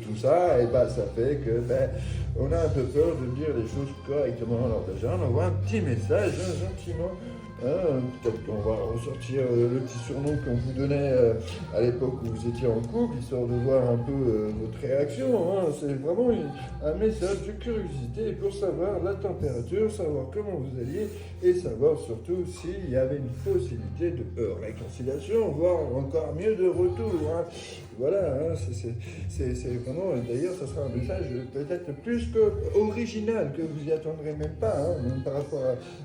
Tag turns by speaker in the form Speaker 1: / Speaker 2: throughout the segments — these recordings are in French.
Speaker 1: tout ça, et ben ça fait que on a un peu peur de dire les choses correctement. Alors déjà, on envoie un petit message, gentiment. Peut-être qu'on va ressortir le petit surnom qu'on vous donnait à l'époque où vous étiez en couple, histoire de voir un peu votre réaction. C'est vraiment un message de curiosité pour savoir la température, savoir comment vous alliez et savoir surtout s'il y avait une possibilité de réconciliation, voire encore mieux de retour. Voilà, c'est vraiment, d'ailleurs, ça sera un message peut-être plus que original, que vous y attendrez même pas, même par rapport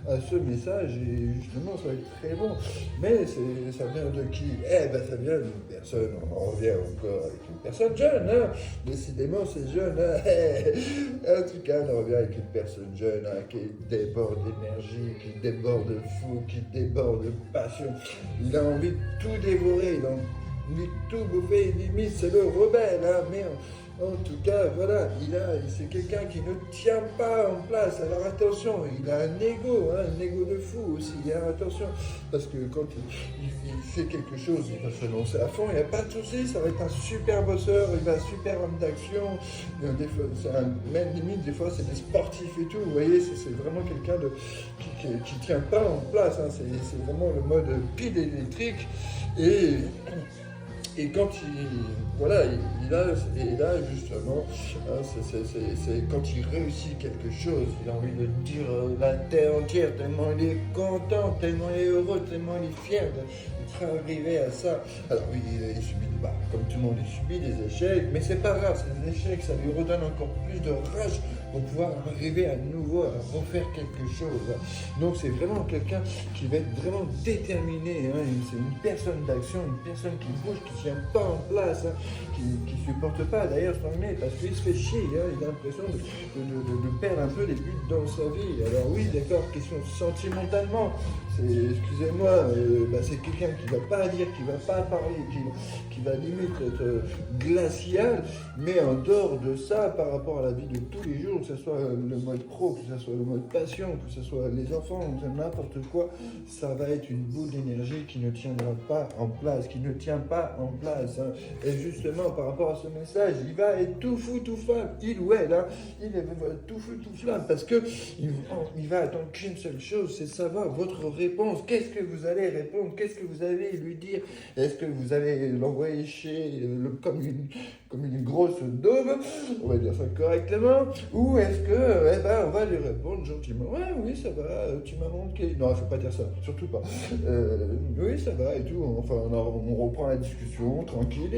Speaker 1: à ce message, et justement, ça va être très bon. Mais ça vient de qui? Ça vient d'une personne, on en revient encore avec une personne jeune, décidément, c'est jeune, En tout cas, on en revient avec une personne jeune, qui déborde d'énergie, qui déborde de fou, qui déborde de passion. Il a envie de tout dévorer, il a envie de tout bouffer, limite c'est le rebelle, mais en tout cas, voilà, c'est quelqu'un qui ne tient pas en place. Alors attention, il a un ego de fou aussi, attention, parce que quand il fait quelque chose, il va se lancer à fond, il n'y a pas de souci, ça va être un super bosseur, il va super homme d'action, même limite, des fois, c'est des sportifs et tout, vous voyez, c'est vraiment quelqu'un qui tient pas en place, c'est vraiment le mode pile électrique, et quand il a justement, c'est quand il réussit quelque chose, il a envie de dire la terre entière, tellement il est content, tellement il est heureux, tellement il est fier d'être arrivé à ça. Alors oui, il subit, comme tout le monde, il subit des échecs, mais c'est pas grave, ces échecs, ça lui redonne encore plus de rage pour pouvoir arriver à nouveau à refaire quelque chose. Donc c'est vraiment quelqu'un qui va être vraiment déterminé, c'est une personne d'action, une personne qui bouge, qui tient pas en place, qui supporte pas d'ailleurs son nez parce qu'il se fait chier, il a l'impression de perdre un peu les buts dans sa vie. Alors oui, d'accord, question sentimentalement, excusez-moi, c'est quelqu'un qui va pas dire, qui va pas parler, qui va limite être glacial, mais en dehors de ça, par rapport à la vie de tous les jours, que ce soit le mode pro, que ce soit le mode passion, que ce soit les enfants, n'importe quoi, ça va être une boule d'énergie qui ne tiendra pas en place, qui ne tient pas en place. Et justement, par rapport à ce message, il va être tout fou, tout flamme, il ou elle, il est tout fou, tout flamme, parce que il va attendre qu'une seule chose, c'est savoir votre réponse. Qu'est-ce que vous allez répondre? Qu'est-ce que vous allez lui dire? Est-ce que vous allez l'envoyer comme une grosse daube, on va dire ça correctement, ou est-ce que, on va lui répondre gentiment, ouais, oui, ça va, tu m'as manqué. Non, faut pas dire ça, surtout pas. Oui, ça va et tout, enfin, on reprend la discussion, tranquille.